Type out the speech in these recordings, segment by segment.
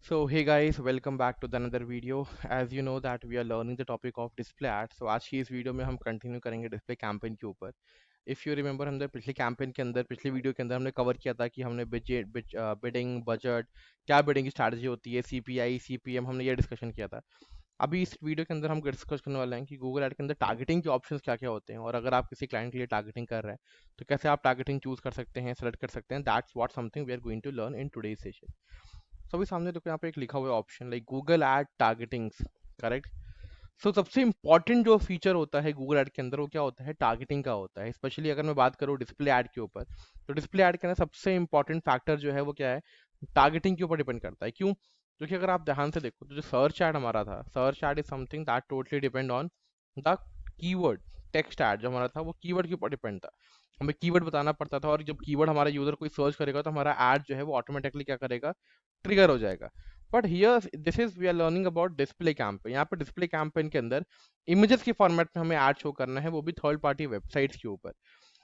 So hey guys, welcome back to the another video. As you know that we are learning the topic of display ads. So आज की इस video में हम continue करेंगे display campaign के ऊपर. If you remember हमने पिछले कैंपेन के अंदर पिछले वीडियो के अंदर हमने कवर किया था कि हमने बिडिंग बजट क्या बिडिंग की स्ट्रैटेजी होती है, सीपीआई सीपीएम, हमने ये डिस्कशन किया था. अभी इस वीडियो के अंदर हम डिस्कस करने वाले हैं कि गूगल ऐड के अंदर टारगेटिंग के ऑप्शंस क्या क्या होते हैं, और अगर आप किसी क्लाइंट के लिए टारगेटिंग कर रहे हैं तो कैसे आप टारगेटिंग चूज कर सकते हैं, सेलेक्ट कर सकते हैं. That's what something we are going to learn in today's session. सभी सामने देखो, यहाँ पे एक लिखा हुआ है option like Google ad targetings. Correct. So सबसे इंपॉर्टेंट जो फीचर होता है गूगल एड के अंदर वो क्या होता है, टारगेटिंग का होता है. स्पेशली अगर मैं बात करूँ डिस्प्ले एड के ऊपर, तो डिस्प्ले एड के अंदर सबसे इंपॉर्टेंट फैक्टर जो है वो क्या है, टारगेटिंग के ऊपर डिपेंड करता है. क्यों? क्योंकि अगर आप ध्यान से देखो तो जो सर्च एड हमारा था, search ad is something that totally depend on the keyword. Text ad जो हमारा था वो कीवर्ड के ऊपर डिपेंड था. हमें कीवर्ड बताना पड़ता था, और जब कीवर्ड हमारा यूजर कोई सर्च करेगा तो हमारा एड जो है वो ऑटोमेटिकली क्या करेगा, ट्रिगर हो जाएगा. But here this is we are learning about display campaign. यहाँ पे डिस्प्ले कैंपेन के अंदर इमेजेस के फॉर्मेट में हमें ऐड शो करना है, वो भी थर्ड पार्टी वेबसाइट्स के ऊपर.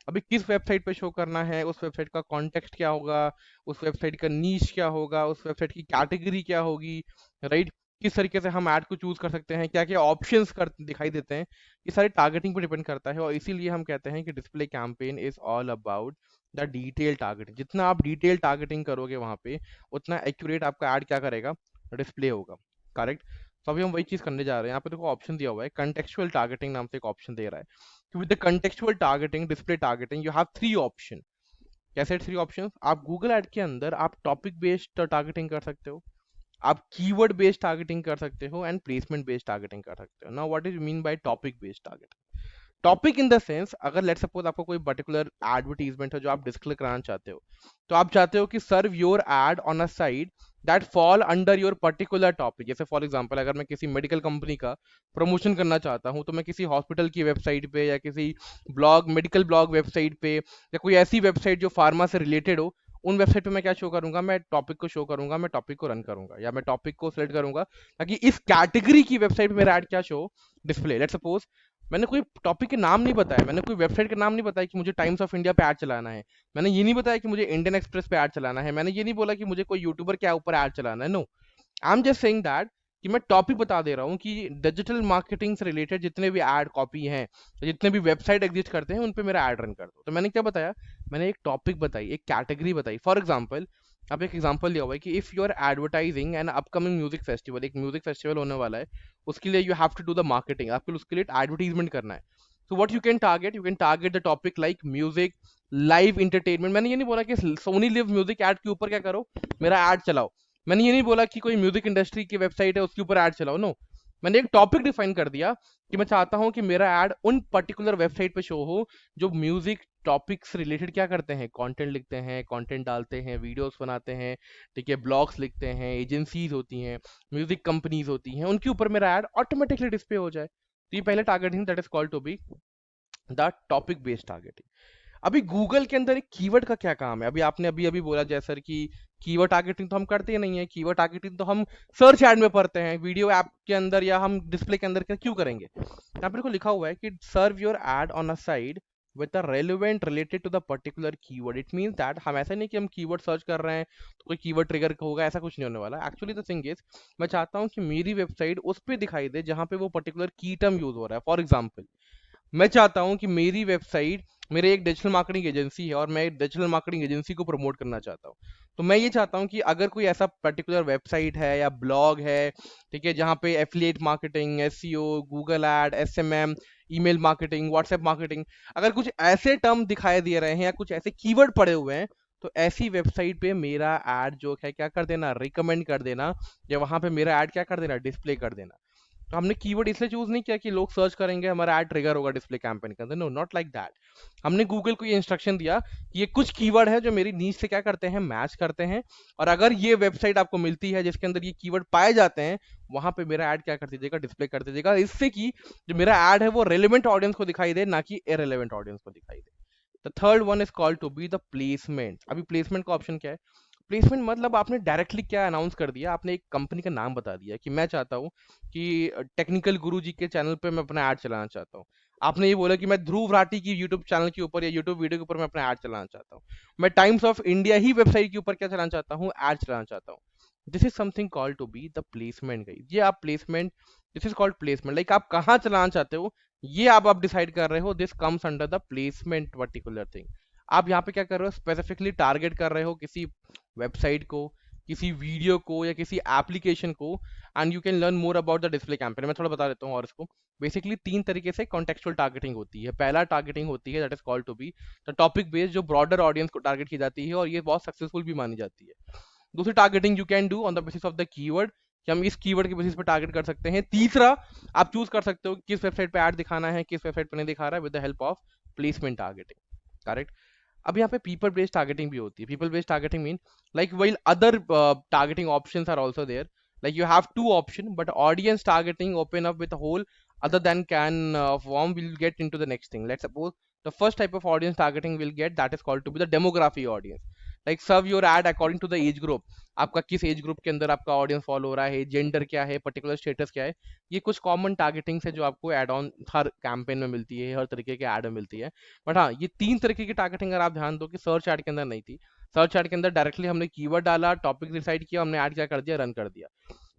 अभी किस वेबसाइट पे शो करना है, उस वेबसाइट का कॉन्टेक्स्ट क्या होगा, उस वेबसाइट का नीश क्या होगा, उस वेबसाइट की कैटेगरी क्या होगी, राइट. किस तरीके से हम ऐड को चूज कर सकते हैं, क्या क्या ऑप्शंस कर दिखाई देते हैं, ये सारी टारगेटिंग पर डिपेंड करता है. और इसीलिए हम कहते हैं कि display campaign is all about the detail targeting. जितना आप डिटेल टारगेटिंग करोगे वहां पे, उतना एक्यूरेट आपका ऐड क्या करेगा, डिस्प्ले होगा. करेक्ट. तो अभी हम वही चीज करने जा रहे हैं. यहाँ पे देखो ऑप्शन दिया हुआ है, कंटेक्चुअल टारगेटिंग नाम से एक ऑप्शन दे रहा है. With the contextual targeting, display targeting, you have three option. कैसे थ्री ऑप्शन? आप गूगल एड के अंदर आप टॉपिक बेस्ड टारगेटिंग कर सकते हो, आप कीवर्ड बेस्ड टारगेटिंग कर सकते हो, एंड प्लेसमेंट बेस्ड टारगेटिंग कर सकते हो. Now what is mean by topic based targeting? Topic in the sense, अगर लेट सपोज आपको कोई पर्टिकुलर एडवर्टीजमेंट है जो आप डिस्प्ले कराना चाहते हो, तो आप चाहते हो कि serve your ad on a site that fall under your particular topic. जैसे फॉर एग्जांपल अगर मैं किसी मेडिकल कंपनी का प्रमोशन करना चाहता हूं, तो मैं किसी हॉस्पिटल की वेबसाइट पे या किसी ब्लॉग मेडिकल ब्लॉग वेबसाइट पे या कोई ऐसी वेबसाइट जो फार्मा से रिलेटेड हो, उन वेबसाइट पे मैं क्या शो करूंगा, मैं टॉपिक को शो करूंगा, मैं टॉपिक को रन करूंगा, या मैं टॉपिक को सिलेक्ट करूंगा ताकि इस कैटेगरी की वेबसाइट पे मेरा ऐड क्या शो, डिस्प्ले. लेट सपोज मैंने कोई टॉपिक के नाम नहीं बताया, मैंने कोई वेबसाइट का नाम नहीं बताया कि मुझे टाइम्स ऑफ इंडिया पे ऐड चलाना है, मैंने ये नहीं बताया कि मुझे इंडियन एक्सप्रेस पे ऐड चलाना है, मैंने ये नहीं बोला कि मुझे कोई यूट्यूबर के ऊपर ऐड चलाना है. No, I am just saying that कि मैं टॉपिक बता दे रहा हूँ कि डिजिटल मार्केटिंग से रिलेटेड जितने भी ऐड कॉपी हैं, जितने भी वेबसाइट एग्जिस्ट करते हैं, उन पे मेरा ऐड रन कर दो. तो मैंने क्या बताया, मैंने एक टॉपिक बताई, एक कैटेगरी बताई. फॉर एग्जाम्पल, अब एक एग्जांपल लिया हुआ है कि if you are advertising an upcoming music festival, एक म्यूजिक फेस्टिवल होने वाला है, उसके लिए you have to do the marketing, आपको उसके लिए एडवर्टीजमेंट करना है. So what you can target the topic like music, live entertainment. मैंने ये नहीं बोला कि सोनी लिव म्यूजिक ऐड के ऊपर क्या करो, मेरा ऐड चलाओ. मैंने ये नहीं बोला कि कोई म्यूजिक इंडस्ट्री की वेबसाइट है उसके ऊपर ऐड चलाओ. नो, मैंने एक टॉपिक डिफाइन कर दिया कि मैं चाहता हूं कि मेरा ऐड उन पर्टिकुलर वेबसाइट पे शो हो जो म्यूजिक टॉपिक से रिलेटेड क्या करते हैं, कंटेंट लिखते हैं, कंटेंट डालते हैं, वीडियोस बनाते हैं, ठीक है, ब्लॉग्स लिखते हैं, एजेंसीज होती हैं, म्यूजिक कंपनीज होती हैं, उनके ऊपर मेरा ऐड ऑटोमेटिकली डिस्प्ले हो जाए. तो ये पहले targeting, that is called to be the topic based targeting. अभी गूगल के अंदर एक कीवर्ड का क्या काम है? अभी आपने अभी अभी बोला जय सर कि कीवर्ड टारगेटिंग तो हम करते ही नहीं है, कीवर्ड टारगेटिंग तो हम सर्च ऐड में पढ़ते हैं, वीडियो ऐप के अंदर या हम डिस्प्ले के अंदर क्यों करेंगे? यहाँ पर को लिखा हुआ है कि serve your ad on a site with the relevant related to the particular keyword. It means that हम ऐसा नहीं कि हम कीवर्ड सर्च कर रहे हैं तो कोई कीवर्ड ट्रिगर होगा, ऐसा कुछ नहीं होने वाला. एक्चुअली द थिंग इज, मैं चाहता हूँ कि मेरी वेबसाइट उस पर दिखाई दे जहां पे वो पर्टिकुलर की टर्म यूज हो रहा है. फॉर एग्जाम्पल, मैं चाहता हूं कि मेरी वेबसाइट, मेरे एक डिजिटल मार्केटिंग एजेंसी है और मैं डिजिटल मार्केटिंग एजेंसी को प्रमोट करना चाहता हूं. तो मैं ये चाहता हूं कि अगर कोई ऐसा पर्टिकुलर वेबसाइट है या ब्लॉग है, ठीक है, जहां पे affiliate marketing, SEO, Google add, SMM, email marketing, WhatsApp marketing, अगर कुछ ऐसे टर्म दिखाई दे रहे हैं या कुछ ऐसे कीवर्ड पड़े हुए हैं, तो ऐसी वेबसाइट पे मेरा ऐड जो है क्या कर देना, रिकमेंड कर देना, या वहां पे मेरा ऐड क्या कर देना, डिस्प्ले कर देना. तो हमने कीवर्ड इसलिए चूज नहीं किया कि लोग सर्च करेंगे हमारा ऐड ट्रिगर होगा डिस्प्ले कैंपेन के अंदर. No, not like that. हमने गूगल को ये इंस्ट्रक्शन दिया कि ये कुछ कीवर्ड है जो मेरी नीच से क्या करते हैं, मैच करते हैं, और अगर ये वेबसाइट आपको मिलती है जिसके अंदर ये कीवर्ड पाए जाते हैं, वहां पे मेरा ऐड क्या कर दीजिएगा, डिस्प्ले कर दीजिएगा, इससे कि जो मेरा ऐड है वो रेलिवेंट ऑडियंस को दिखाई दे, ना कि इरेलीवेंट ऑडियंस को दिखाई दे. The third one is called to be the placement. अभी प्लेसमेंट का ऑप्शन क्या है? प्लेसमेंट मतलब आपने डायरेक्टली क्या अनाउंस कर दिया, आपने एक कंपनी का नाम बता दिया कि मैं चाहता हूँ कि टेक्निकल गुरु जी के चैनल पे मैं अपना ऐड चलाना चाहता हूँ. आपने ये बोला कि मैं ध्रुव राठी की यूट्यूब चैनल के ऊपर या यूट्यूब वीडियो के ऊपर मैं अपना ऐड चलाना चाहता हूँ. मैं times of India he website के ऊपर क्या चलाना चाहता हूँ, ऐड चलाना चाहता हूँ. This is something called to be the placement गई। ये आप placement, this is called placement, like आप कहाँ चलाना चाहते हो ये आप डिसाइड कर रहे हो। This comes under the placement particular thing. आप यहाँ पे क्या कर रहे हो, स्पेसिफिकली टारगेट कर रहे हो किसी वेबसाइट को, किसी वीडियो को या किसी एप्लीकेशन को, and you can learn more about the display campaign. मैं थोड़ा बता देता हूँ और इसको। बेसिकली तीन तरीके से कॉन्टेक्चुअल टारगेटिंग होती है। पहला टारगेटिंग होती है that is called to be the topic based, जो ब्रॉडर ऑडियंस को टारगेट की जाती है और ये बहुत सक्सेसफुल भी मानी जाती है। दूसरी targeting you can do on the basis of the keyword, कि हम इस कीवर्ड के बेसिस पे टारगेट कर सकते हैं। तीसरा, आप चूज कर सकते हो किस वेबसाइट पे ऐड दिखाना है, किस वेबसाइट पे नहीं दिखा रहा है, with the help of placement targeting. Correct. अब यहाँ पे पीपल बेस्ड टारगेटिंग भी होती है। People based targeting mean like while other targeting options are also there, like you have two option, but audience targeting open up with a whole other than can form. Will get into the next thing. Let's suppose the first type of audience targeting will get, that is called to be the demography audience, like serve your ad according to the age group। आपका किस age group के अंदर आपका audience follow हो रहा है, gender क्या है, पर्टिकुलर स्टेटस क्या है। ये कुछ कॉमन टारगेटिंग है जो आपको एड ऑन हर कैंपेन में मिलती है, हर तरीके के एड में मिलती है। बट हाँ, ये तीन तरीके की टारगेटिंग अगर आप ध्यान दो कि सर्च एड के अंदर नहीं थी। सर्च एड के अंदर डायरेक्टली हमने कीवर्ड डाला, टॉपिक डिसाइड किया, हमने ऐड क्या कर दिया, रन कर दिया।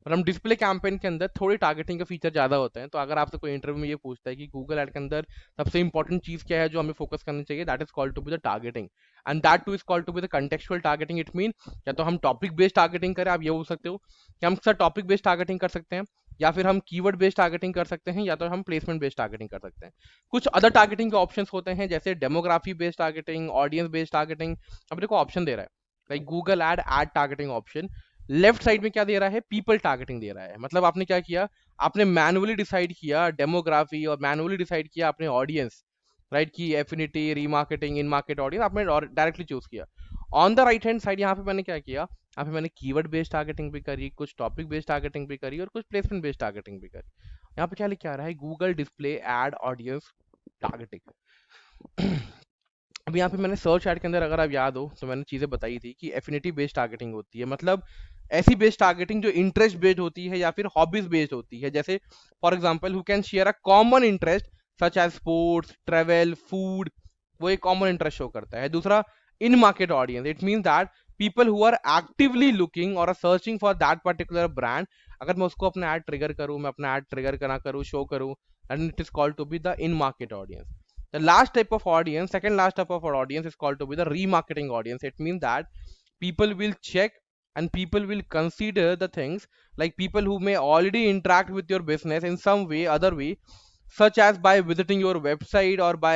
और हम डिस्प्ले कैंपेन के अंदर थोड़ी टारगेटिंग के फीचर ज्यादा होते हैं। तो अगर आपसे कोई इंटरव्यू में ये पूछता है कि गूगल एड के अंदर सबसे इंपॉर्टेंट चीज क्या है जो हमें फोकस करनी चाहिए, that is called to be the targeting, and that too is called to be the contextual targeting. It mean या तो हम टॉपिक बेस्ड टारगेटिंग करें, आप ये बोल सकते हो कि हम सर टॉपिक बेस्ड टारगेटिंग कर सकते हैं, या फिर हम कीवर्ड बेस्ड टारगेटिंग कर सकते हैं, या तो हम प्लेसमेंट बेस्ड टारगेटिंग कर सकते हैं। कुछ अदर टारगेटिंग के ऑप्शंस होते हैं जैसे demography based targeting, audience based targeting. अब देखो ऑप्शन दे रहा है like Google add targeting option. Left side में क्या दे रहा है, पीपल टारगेटिंग दे रहा है। मतलब आपने क्या किया, आपने मैनुअली डिसाइड किया डेमोग्राफी और मैनुअली डिसाइड किया आपने ऑडियंस, राइट, की एफिनिटी, रीमार्केटिंग, इन मार्केट ऑडियंस आपने डायरेक्टली चूज किया। On the right hand side यहाँ पे मैंने क्या किया, यहाँ पे मैंने कीवर्ड बेस्ड टारगेटिंग भी करी, कुछ टॉपिक बेस्ड टारगेटिंग भी करी और कुछ प्लेसमेंट बेस्ड टारगेटिंग भी करी। यहाँ पे क्या लिखा आ रहा है, Google display ad audience targeting. अब यहाँ पे मैंने सर्च ऐड के अंदर अगर आप याद हो तो मैंने चीजें बताई थी कि एफिनिटी बेस्ड टारगेटिंग होती है, मतलब ऐसी बेस्ड टारगेटिंग जो इंटरेस्ट बेस्ड होती है या फिर हॉबीज बेस्ड होती है। जैसे for example who can share a common interest such as sports, travel, food, वो एक कॉमन इंटरेस्ट शो करता है। दूसरा, in market audience, it mean that people who are actively looking और searching for that particular brand. अगर मैं उसको अपना ऐड ट्रिगर करूं, मैं अपना ऐड ट्रिगर करा करूं, शो करूं, and it is called to be the in market audience. The last type of audience, second last type of audience is called to be the remarketing audience. It means that people will check and people will consider the things, like people who may already interact with your business in some way, other way, such as by visiting your website or by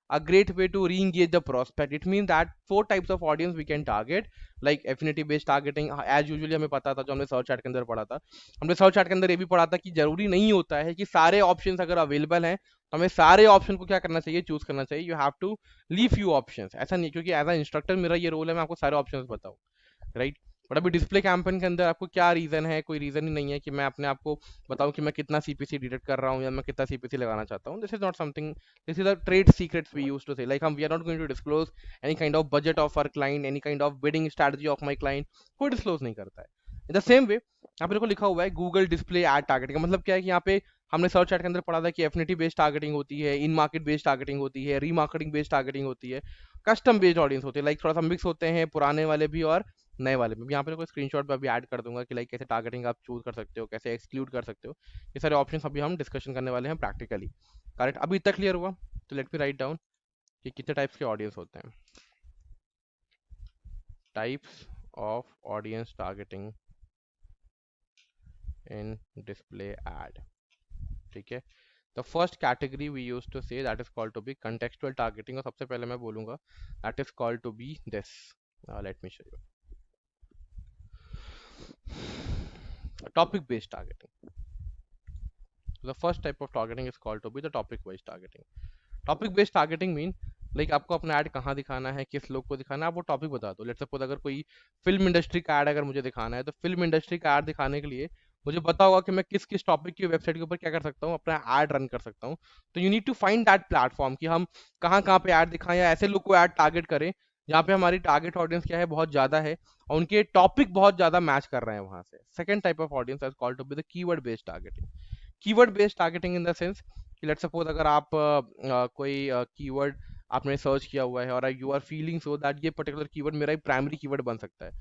a great way to re-engage the prospect. It means that four types of audience we can target, like affinity based targeting। as usually हमें पता था, जो हमने search add के अंदर पढ़ा था, हमने सर्च एड के अंदर ये भी पढ़ा था कि जरूरी नहीं होता है कि सारे ऑप्शंस अगर अवेलेबल हैं तो हमें सारे ऑप्शन को क्या करना चाहिए, चूज करना चाहिए। You have to leave few options. ऐसा नहीं, क्योंकि एज अ इंस्ट्रक्टर मेरा ये रोल है, मैं आपको सारे ऑप्शंस बताऊं, राइट। बट अभी डिस्प्ले कैंपेन के अंदर आपको क्या रीजन है, कोई रीजन ही नहीं है कि मैं अपने आपको बताऊं कि मैं कितना सीपीसी डिटेक्ट कर रहा हूं या मैं कितना सीपीसी लगाना चाहता हूं। This is not something, this is the trade secrets we use to say, like हम we are not going to disclose any kind of budget of our client, any kind of bidding strategy of my client, कोई disclose नहीं करता है। In the same way यहाँ पे देखो लिखा हुआ है गूगल डिस्प्ले एड टारगेटिंग का मतलब क्या है कि यहाँ पे हमने सर्च एड के अंदर पढ़ा था कि एफिनिटी बेस्ड टारगेटिंग होती है, इन मार्केट बेस्ड टारगेटिंग होती है, रीमार्केटिंग बेस्ड टारगेटिंग होती है, कस्टम बेस्ड ऑडियंस होती है, लाइक थोड़ा सा मिक्स होते हैं पुराने वाले भी और नए वाले में। यहाँ पे कोई स्क्रीनशॉट पे अभी ऐड कर दूंगा कि लाइक कैसे टारगेटिंग आप चूज कर सकते हो, कैसे एक्सक्लूड कर सकते हो। ये सारे ऑप्शन अभी हम डिस्कशन करने वाले हैं प्रैक्टिकली। करेक्ट, अभी तक क्लियर हुआ? तो लेट मी राइट डाउन कि कितने टाइप्स के ऑडियंस होते हैं। Types of audience targeting in display ad, ठीक है। The first category we use to say that is called to be contextual targeting, और सबसे पहले मैं बोलूंगा that is called to be this. Let me show you topic based targeting. So the first type of targeting is called to be the topic based targeting. Topic based targeting mean like आपको अपना add कहाँ दिखाना है, किस लोग को दिखाना है, आप वो टॉपिक बता दो। लेट्स सपोज अगर कोई फिल्म इंडस्ट्री का ऐड अगर मुझे दिखाना है, तो फिल्म इंडस्ट्री का ऐड दिखाने के लिए मुझे पता होगा कि मैं किस किस टॉपिक की वेबसाइट के ऊपर क्या कर सकता हूँ, अपना ऐड रन कर सकता हूँ। तो you need to find that platform कि हम कहाँ कहाँ पे ऐड दिखाएं या ऐसे लोग को ऐड टारगेट करें जहाँ पे हमारी टारगेट ऑडियंस क्या है, बहुत ज्यादा है और उनके टॉपिक बहुत ज्यादा मैच कर रहे हैं वहां से। Second type of audience is called to be the keyword based targeting. Keyword based targeting in the sense कि लेट्स सपोज अगर आप कोई कीवर्ड आपने सर्च किया हुआ है और you are feeling so that ये पर्टिकुलर कीवर्ड मेरा प्राइमरी कीवर्ड बन सकता है,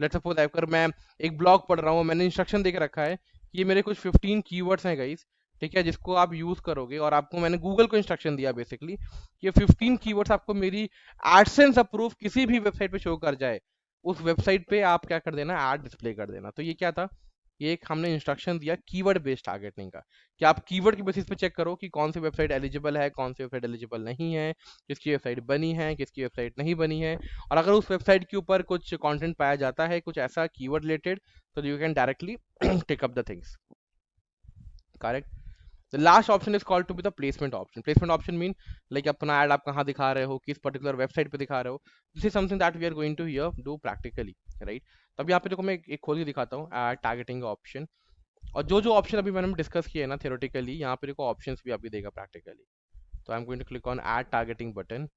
लेट्स सपोज अगर मैं एक ब्लॉग पढ़ रहा हूँ, मैंने इंस्ट्रक्शन देके रखा है कि ये मेरे कुछ 15 कीवर्ड्स हैं गाइस, ठीक है, जिसको आप यूज करोगे, और आपको मैंने गूगल को इंस्ट्रक्शन दिया बेसिकली, ये 15 कीवर्ड्स आपको मेरी एडसेंस अप्रूव किसी भी वेबसाइट पे शो कर जाए, उस वेबसाइट पे आप क्या कर देना, ऐड डिस्प्ले कर देना। तो ये क्या था, ये एक हमने इंस्ट्रक्शन दिया कीवर्ड बेस्ड टारगेटिंग का, कि आप कीवर्ड की बेसिस पे चेक करो कि कौन सी वेबसाइट एलिजिबल है, कौन सी वेबसाइट एलिजिबल नहीं है, किसकी वेबसाइट बनी है, किसकी वेबसाइट नहीं बनी है, और अगर उस वेबसाइट के ऊपर कुछ कंटेंट पाया जाता है कुछ ऐसा कीवर्ड रिलेटेड, तो you can directly take up the things, correct. The last option is called to be the placement option. Placement option mean like अपना ad आप कहाँ दिखा रहे हो, किस पर्टिकुलर वेबसाइट पे दिखा रहे हो। This is something that we are going to here do practically, right? तब यहाँ पे देखो मैं एक खोल के दिखाता हूँ ad targeting का ऑप्शन, और जो जो ऑप्शन अभी मैंने डिस्कस किया है ना theoretically, यहाँ पे देखो ऑप्शंस भी अभी देगा practically। तो I am going to click on ad targeting button,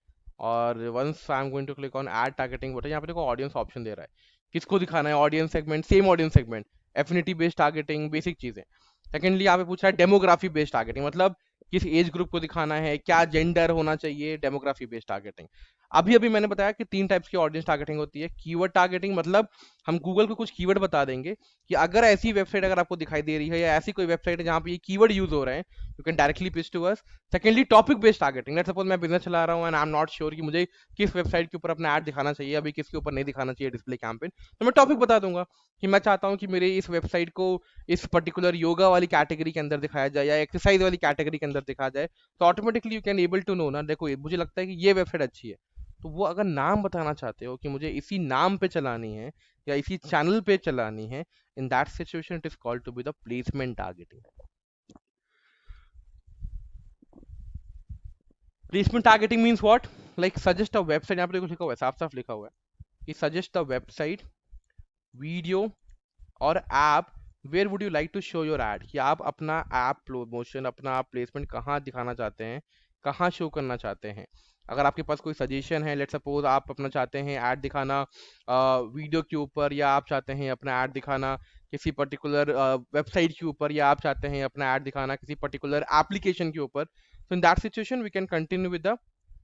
और once I am going to click on ad targeting button, यहाँ पे देखो ऑडियंस ऑप्शन दे रहा है, किसको दिखाना है, audience segment, same audience segment, affinity based targeting, basic चीजें। सेकेंडली यहाँ पे पूछ रहा है डेमोग्राफी बेस्ड टारगेटिंग, मतलब किस एज ग्रुप को दिखाना है, क्या जेंडर होना चाहिए, डेमोग्राफी बेस्ड टारगेटिंग। अभी अभी मैंने बताया कि 3 टाइप्स की ऑडियंस टारगेटिंग होती है। कीवर्ड टारगेटिंग, मतलब हम गूगल को कुछ कीवर्ड बता देंगे कि अगर ऐसी वेबसाइट अगर आपको दिखाई दे रही है, या ऐसी कोई वेबसाइट है जहाँ पे ये कीवर्ड यूज हो रहे हैं, you can directly pitch to us. Secondly topic based targeting, let's suppose मैं बिजनेस चला रहा हूँ and I am not sure कि मुझे किस वेबसाइट के ऊपर अपना ऐड दिखाना चाहिए, अभी किसके ऊपर नहीं दिखाना चाहिए डिस्प्ले कैंपेन, तो मैं टॉपिक बता दूंगा कि मैं चाहता हूँ कि मेरे इस वेबसाइट को इस पर्टिकुलर योगा वाली कैटेगरी के अंदर दिखाया जाए, या एक्सरसाइज वाली कैटेगरी के अंदर दिखाया जाए। तो automatically you can able to know ना, देखो मुझे लगता है कि ये वेबसाइट अच्छी है, तो वो अगर नाम बताना चाहते हो कि मुझे इसी नाम पे चलानी है या इसी चैनल पे चलानी है, in that situation it is called to be the placement targeting. Placement targeting means what, like suggest a website, यहाँ पे देखो लिखा हुआ है, साफ साफ लिखा हुआ है कि सजेस्ट अ वेबसाइट, वीडियो और app where would you like to show your ad, कि आप अपना ऐप प्रमोशन, अपना प्लेसमेंट कहाँ दिखाना चाहते हैं, कहाँ शो करना चाहते हैं। अगर आपके पास कोई सजेशन है, लेट सपोज आप अपना चाहते हैं ऐड दिखाना वीडियो के ऊपर, या आप चाहते हैं अपना ऐड दिखाना किसी पर्टिकुलर वेबसाइट के ऊपर, या आप चाहते हैं अपना ऐड दिखाना किसी पर्टिकुलर एप्लीकेशन के ऊपर, तो in that situation we can continue with the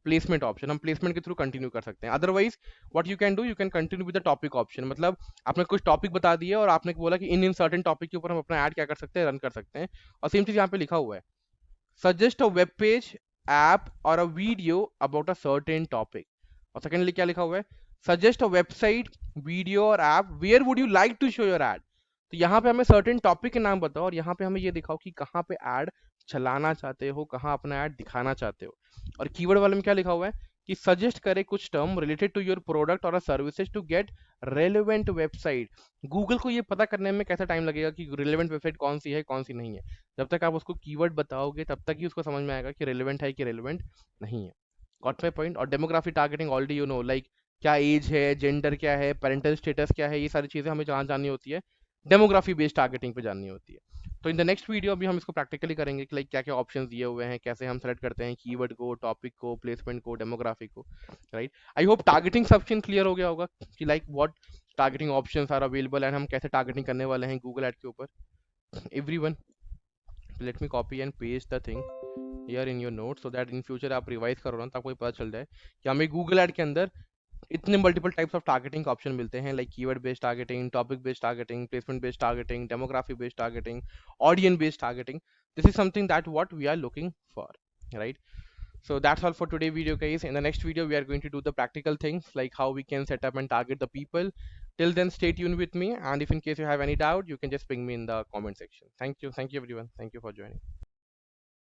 placement option, हम प्लेसमेंट के थ्रू कंटिन्यू कर सकते हैं। Otherwise what you can do, you can continue with the topic option, मतलब आपने कुछ टॉपिक बता दिया और आपने बोला कि इन सर्टेन टॉपिक के ऊपर हम अपना ऐड क्या कर सकते हैं, रन कर सकते हैं। और सेम चीज यहाँ पे लिखा हुआ है, suggest a web page, app और a video about a certain topic. और सेकेंडली क्या लिखा हुआ है, सजेस्ट अ वेबसाइट, वीडियो और app where would you like to show your ad. तो यहाँ पे हमें सर्टेन टॉपिक के नाम बताओ, और यहाँ पे हमें ये दिखाओ कि कहाँ पे ऐड चलाना चाहते हो, कहाँ अपना ऐड दिखाना चाहते हो। और कीवर्ड वाले में क्या लिखा हुआ है कि सजेस्ट करे कुछ term related to your product और services to get relevant website. Google को ये पता करने में कैसा टाइम लगेगा कि रिलेवेंट वेबसाइट कौन सी है कौन सी नहीं है, जब तक आप उसको कीवर्ड बताओगे तब तक ही उसको समझ में आएगा कि रेलेवेंट है कि रेलेवेंट नहीं है। Got my point. और demography targeting already you know, like क्या एज है, जेंडर क्या है, पेरेंटल स्टेटस क्या है, ये सारी चीज़ें हमें जहाँ जाननी होती है डेमोग्राफी बेस्ड टारगेटिंग पे जाननी होती है। तो इन द नेक्स्ट वीडियो अभी हम इसको प्रैक्टिकली करेंगे कि लाइक क्या क्या ऑप्शंस दिए हुए हैं, कैसे हम सेलेक्ट करते हैं कीवर्ड को, टॉपिक को, प्लेसमेंट को, डेमोग्राफी को, right. I hope targeting section clear हो गया होगा कि like what targeting options are available and हम कैसे टारगेटिंग करने वाले हैं गूगल एड के ऊपर। Everyone, let me copy and paste the thing here in your note, so that in future आप रिवाइज करो ना तो आपको पता चल जाए कि हमें गूगल एड के अंदर इतने मल्टीपल टाइप्स ऑफ टारगेटिंग का ऑप्शन मिलते हैं, like keyword based targeting, topic based targeting, placement based targeting, demography based targeting, audience based targeting. This is something that what we are looking for, right? So that's all for today video guys. In the next video we are going to do the practical things like how we can set up and target the people. Till then stay tuned with me, and if in case you have any doubt you can just ping me in the comment section. Thank you everyone, thank you for joining.